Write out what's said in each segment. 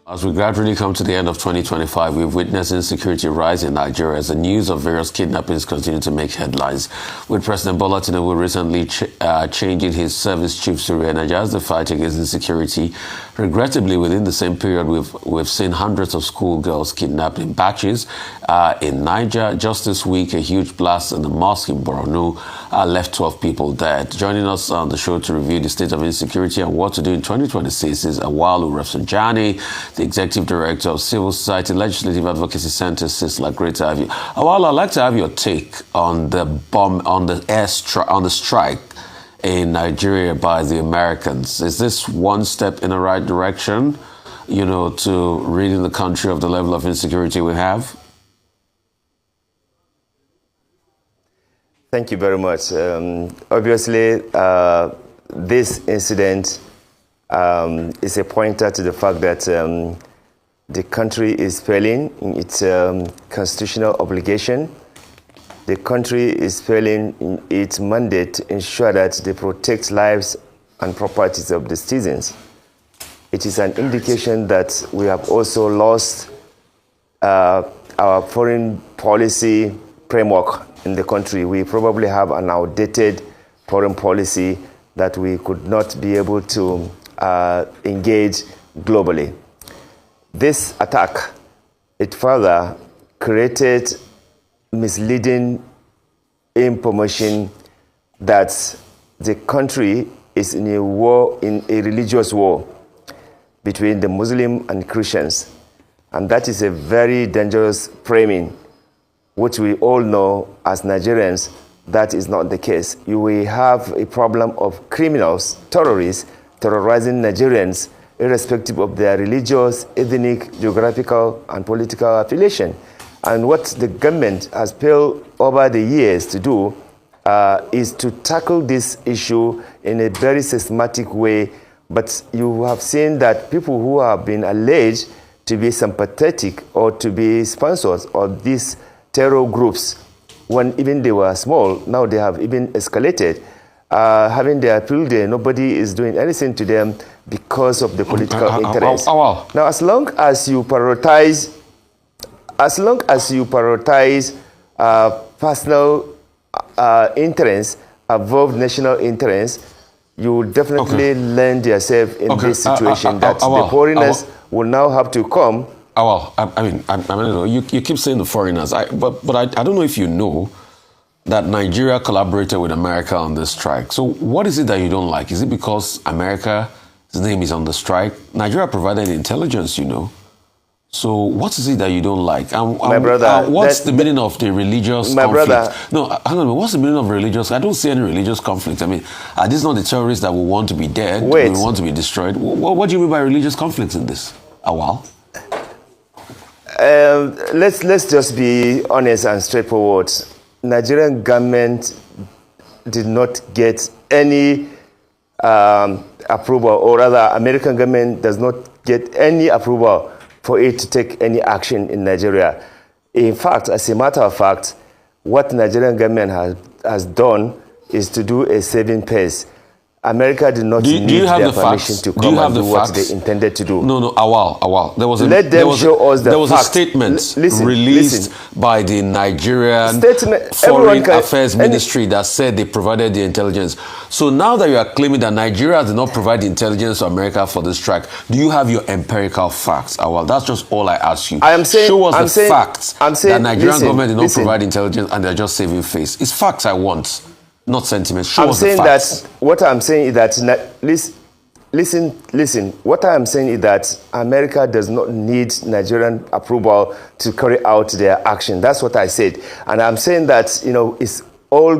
As we gradually come to the end of 2025, we've witnessed insecurity rise in Nigeria as the news of various kidnappings continue to make headlines. With President Bola Tinubu recently changing his service chiefs to re-energize the fight against insecurity, regrettably, within the same period, we've seen hundreds of schoolgirls kidnapped in batches in Niger. Just this week, a huge blast in the mosque in Borno left 12 people dead. Joining us on the show to review the state of insecurity and what to do in 2026 is Auwal Rafsanjani, the Executive Director of Civil Society Legislative Advocacy Center. Sisla, great to have you. Auwal, I'd like to have your take on the strike in Nigeria by the Americans. Is this one step in the right direction, to ridding the country of the level of insecurity we have? Thank you very much. Obviously, this incident is a pointer to the fact that the country is failing in its constitutional obligation. The country is failing in its mandate to ensure that they protect lives and properties of the citizens. It is an indication that we have also lost our foreign policy framework in the country. We probably have an outdated foreign policy that we could not be able to engage globally. This attack, it further created misleading information that the country is in a war, in a religious war between the Muslim and Christians. And that is a very dangerous framing, which we all know as Nigerians, that is not the case. You will have a problem of criminals, terrorists, terrorizing Nigerians, irrespective of their religious, ethnic, geographical, and political affiliation. And what the government has failed over the years to do is to tackle this issue in a very systematic way. But you have seen that people who have been alleged to be sympathetic or to be sponsors of these terror groups, when even they were small, now they have even escalated. Having their field day, nobody is doing anything to them because of the political interest. Now, as long as you prioritize personal interests above national interests, you will definitely land yourself in this situation that the foreigners will now have to come. You keep saying the foreigners, but I don't know if you know that Nigeria collaborated with America on this strike. So what is it that you don't like? Is it because America's name is on the strike? Nigeria provided intelligence, So what is it that you don't like? My brother, what's the meaning of the religious conflict? Brother, no, hang on. What's the meaning of religious? I don't see any religious conflict. Are these not the terrorists that will want to be dead? Wait. We want to be destroyed? What do you mean by religious conflicts in this? Auwal? Let's just be honest and straightforward. Nigerian government did not get any approval, or rather, American government does not get any approval for it to take any action in Nigeria. In fact, as a matter of fact, what Nigerian government has done is to do a saving pace. America did not need their permission to come and do what they intended to do. No, Auwal. There was a statement released by the Nigerian Foreign Affairs Ministry that said they provided the intelligence. So now that you are claiming that Nigeria did not provide the intelligence to America for this strike, do you have your empirical facts, Auwal? That's just all I ask you. Show us the facts that Nigerian government did not provide intelligence and they're just saving face. It's facts I want. Not sentiments. Show us the facts. What I'm saying is that, listen. What I'm saying is that America does not need Nigerian approval to carry out their action. That's what I said. And I'm saying that, it's all,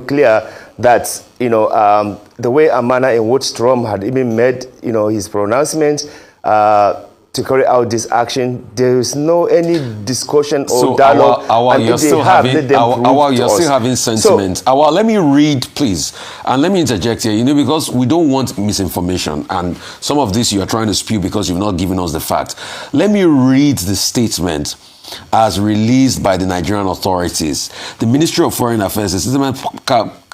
clear that, the way and manner in which Trump had even made, his pronouncement, to carry out this action, there is no any discussion or dialogue. You're still having sentiments. Let me read, please, and let me interject here. Because we don't want misinformation, and some of this you are trying to spew because you've not given us the facts. Let me read the statement as released by the Nigerian authorities. The Ministry of Foreign Affairs, the statement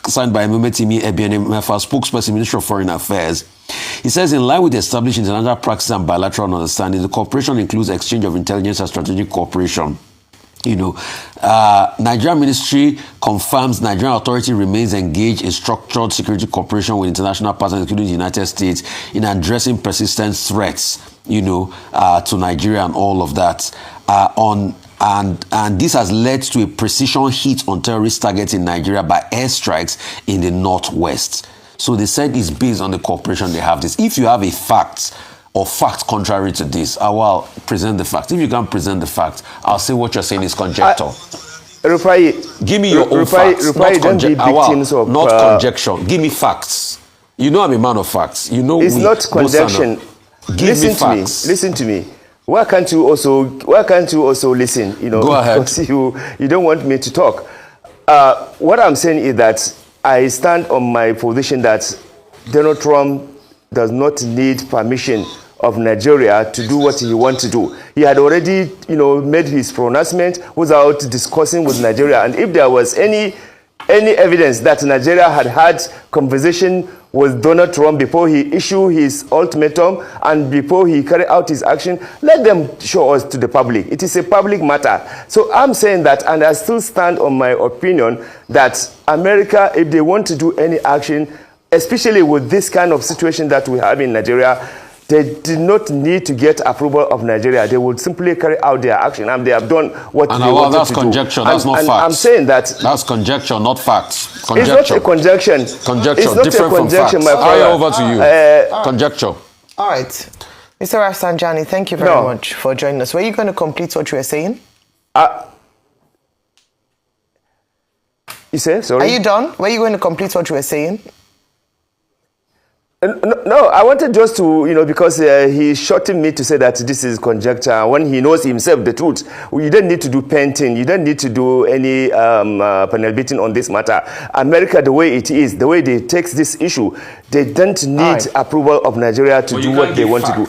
signed by Mumetimi Ebienemefa, spokesperson, Ministry of Foreign Affairs. He says, in line with the established international practice and bilateral understanding, the cooperation includes exchange of intelligence and strategic cooperation. Nigerian ministry confirms Nigerian authority remains engaged in structured security cooperation with international partners, including the United States, in addressing persistent threats, to Nigeria and all of that. And this has led to a precision hit on terrorist targets in Nigeria by airstrikes in the northwest. So they said it's based on the cooperation they have this. If you have a fact or fact contrary to this, I will present the fact. If you can't present the fact, I'll say what you're saying is conjecture. Give me your own facts, not conjecture. Give me facts. I'm a man of facts. It's not conjecture. Listen to me. Why can't you also listen? Go ahead. Because you don't want me to talk. What I'm saying is that I stand on my position that Donald Trump does not need permission of Nigeria to do what he wants to do. He had already, made his pronouncement without discussing with Nigeria. And if there was any evidence that Nigeria had conversation with Donald Trump before he issued his ultimatum and before he carried out his action, let them show us to the public. It is a public matter. So I'm saying that, and I still stand on my opinion that America, if they want to do any action, especially with this kind of situation that we have in Nigeria, they did not need to get approval of Nigeria. They would simply carry out their action, and they have done what they wanted to do. That's conjecture. That's not facts. I'm saying that that's conjecture, not facts. Conjecture. It's not a conjecture. Conjecture, it's not different a conjecture, from facts. my brother. Over to you. Conjecture. All right, Mr. Rafsanjani, thank you very much for joining us. Were you going to complete what you were saying? You say sorry? Are you done? Were you going to complete what you were saying? No, I wanted just to, because he's shorting me to say that this is conjecture when he knows himself the truth. You don't need to do painting. You don't need to do any panel beating on this matter. America, the way it is, the way they take this issue, they don't need approval of Nigeria to do what they want to do.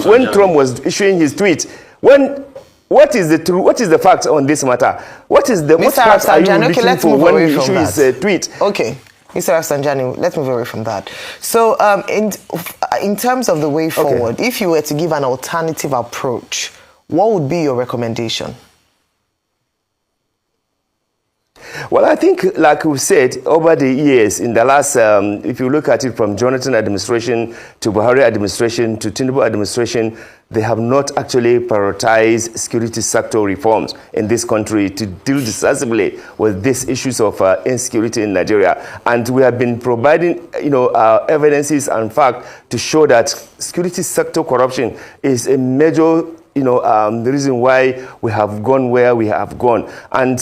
When Trump was issuing his tweet, what is the truth? What is the fact on this matter? What facts are you looking for when he issues his tweet? Okay. Mr. Rafsanjani, let's move away from that. So in terms of the way forward, if you were to give an alternative approach, what would be your recommendation? Well, I think, like we said, over the years, in the last, if you look at it from Jonathan administration to Buhari administration to Tinubu administration, they have not actually prioritized security sector reforms in this country to deal decisively with these issues of insecurity in Nigeria. And we have been providing, evidences and facts to show that security sector corruption is a major the reason why we have gone where we have gone. And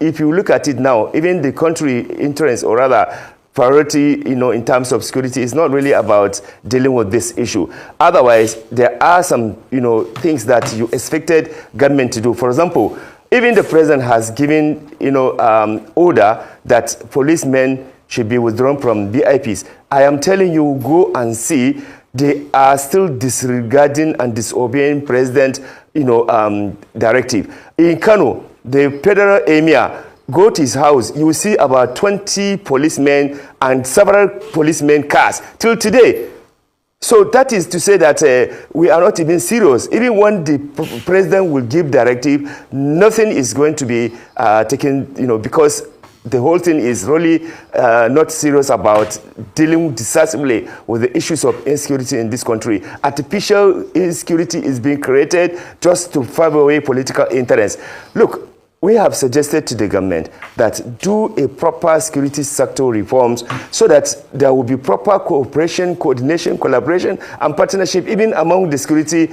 if you look at it now, even the country interest, or rather priority, in terms of security, is not really about dealing with this issue. Otherwise, there are some, things that you expected government to do. For example, even the president has given, order that policemen should be withdrawn from VIPs. I am telling you, go and see. They are still disregarding and disobeying president, directive. In Kano, the federal emir, go to his house, you will see about 20 policemen and several policemen cars till today. So that is to say that we are not even serious. Even when the president will give directive, nothing is going to be taken, because the whole thing is really not serious about dealing decisively with the issues of insecurity in this country. Artificial insecurity is being created just to further away political interest. Look, we have suggested to the government that do a proper security sector reforms so that there will be proper cooperation, coordination, collaboration, and partnership even among the security,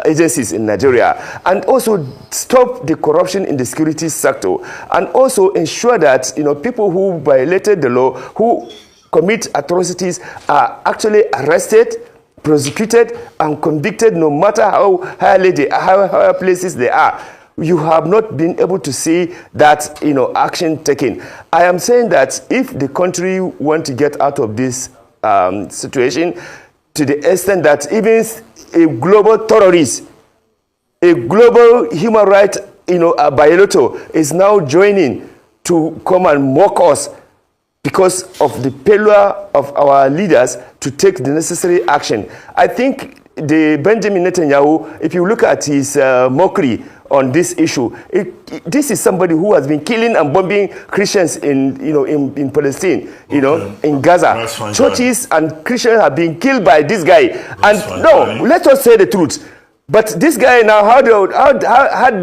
agencies in Nigeria, and also stop the corruption in the security sector, and also ensure that people who violated the law, who commit atrocities, are actually arrested, prosecuted, and convicted, no matter how high places they are. You have not been able to see that action taken. I am saying that if the country want to get out of this situation, to the extent that even a global terrorist, a global human rights violator is now joining to come and mock us, because of the failure of our leaders to take the necessary action. I think the Benjamin Netanyahu, if you look at his mockery on this issue, this is somebody who has been killing and bombing Christians in Palestine, in Gaza. Churches and Christians have been killed by this guy. And no, let us say the truth. But this guy now had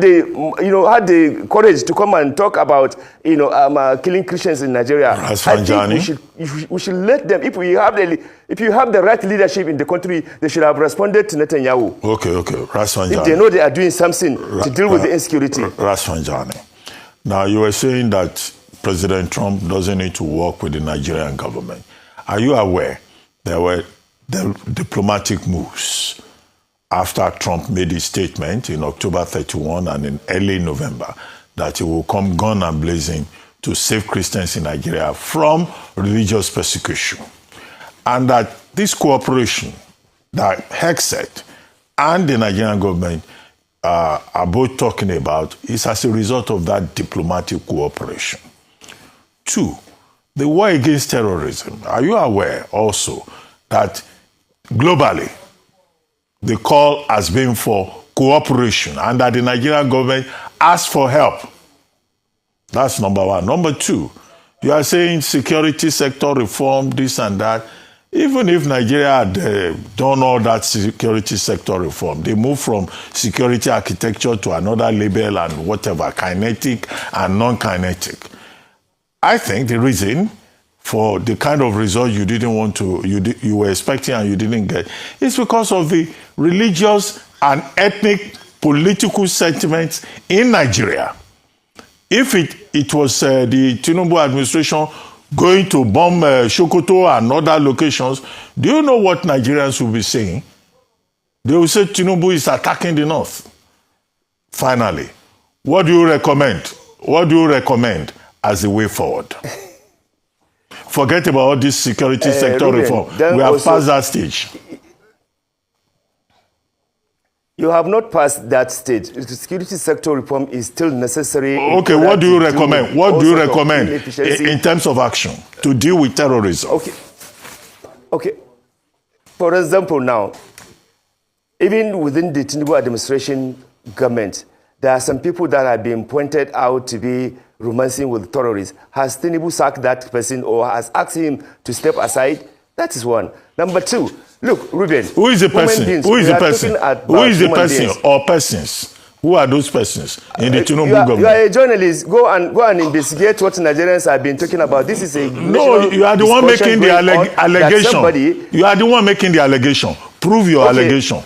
the courage to come and talk about killing Christians in Nigeria. Rafsanjani. I think we should let them. If you have the right leadership in the country, they should have responded to Netanyahu. Okay, Rafsanjani. If they know they are doing something to deal with the insecurity. Rafsanjani. Now you were saying that President Trump doesn't need to work with the Nigerian government. Are you aware there were diplomatic moves after Trump made his statement in October 31 and in early November that he will come gun and blazing to save Christians in Nigeria from religious persecution? And that this cooperation that Hexet and the Nigerian government are both talking about is as a result of that diplomatic cooperation. 2, the war against terrorism. Are you aware also that globally, the call has been for cooperation and that the Nigerian government asked for help? That's number 1. Number 2, you are saying security sector reform, this and that. Even if Nigeria had done all that security sector reform, they moved from security architecture to another label and whatever, kinetic and non-kinetic. I think the reason for the kind of result you didn't want to, you were expecting and you didn't get, is because of the religious and ethnic political sentiments in Nigeria. If it was the Tinubu administration going to bomb Sokoto and other locations, do you know what Nigerians will be saying? They will say Tinubu is attacking the North. Finally, what do you recommend? What do you recommend as the way forward? Forget about all this security sector reform. We have passed that stage. You have not passed that stage. The security sector reform is still necessary. Okay, what do you recommend? What do you recommend in terms of action to deal with terrorism? Okay. For example, now, even within the Tinubu administration government, there are some people that have been pointed out to be romancing with terrorists. Has Tinubu sacked that person or has asked him to step aside? That is one. Number 2, look, Ruben. Who is the person? Who is the person? Who is the person or persons? Who are those persons in the Tinubu government? You are a journalist. Go and investigate what Nigerians have been talking about. This is a no. You are the one making the allegation. You are the one making the allegation. Prove your allegation.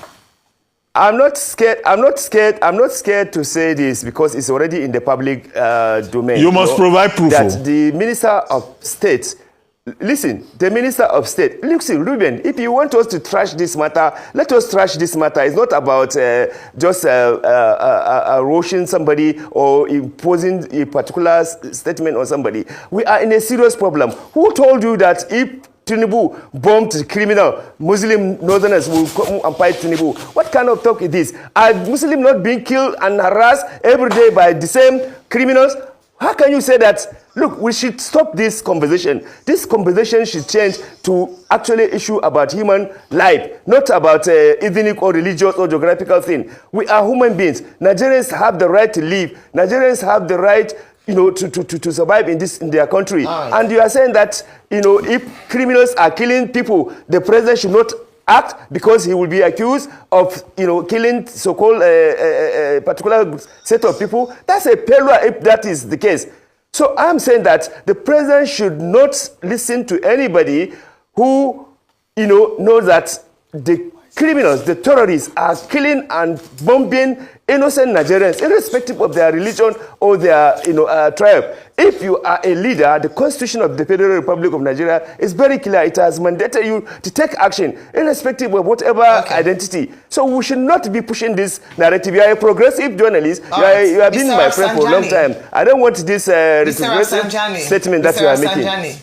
I'm not scared. I'm not scared to say this because it's already in the public domain. You must provide proof that the Minister of State. Listen, the Minister of State. Listen, Ruben, if you want us to trash this matter, let us trash this matter. It's not about just roaching somebody or imposing a particular statement on somebody. We are in a serious problem. Who told you that if Tinubu bombed criminal, Muslim northerners will come and fight Tinubu? What kind of talk is this? Are Muslims not being killed and harassed every day by the same criminals? How can you say that? Look, we should stop this conversation. This conversation should change to actually issue about human life, not about ethnic or religious or geographical thing. We are human beings. Nigerians have the right to live. Nigerians have the right, to survive in their country. And you are saying that, if criminals are killing people, the president should not act because he will be accused of, killing so-called particular set of people. That's a failure if that is the case. So I'm saying that the president should not listen to anybody who, knows that the criminals, the terrorists are killing and bombing innocent Nigerians, irrespective of their religion or their, tribe. If you are a leader, the Constitution of the Federal Republic of Nigeria is very clear. It has mandated you to take action, irrespective of whatever identity. So we should not be pushing this narrative. You are a progressive journalist. You have been my friend for a long time. I don't want this retrogressive statement that you are making.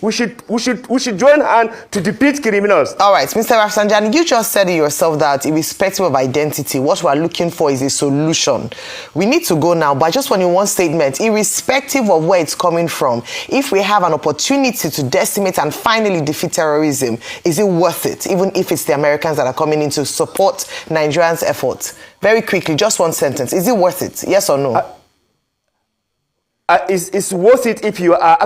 We should join hands to defeat criminals. All right, Mr. Rafsanjani, you just said it yourself that irrespective of identity, what we are looking for is a solution. We need to go now, but I just want in one statement, irrespective of where it's coming from. If we have an opportunity to decimate and finally defeat terrorism, is it worth it, even if it's the Americans that are coming in to support Nigerians' efforts? Very quickly, just one sentence. Is it worth it? Yes or no? It's worth it if you are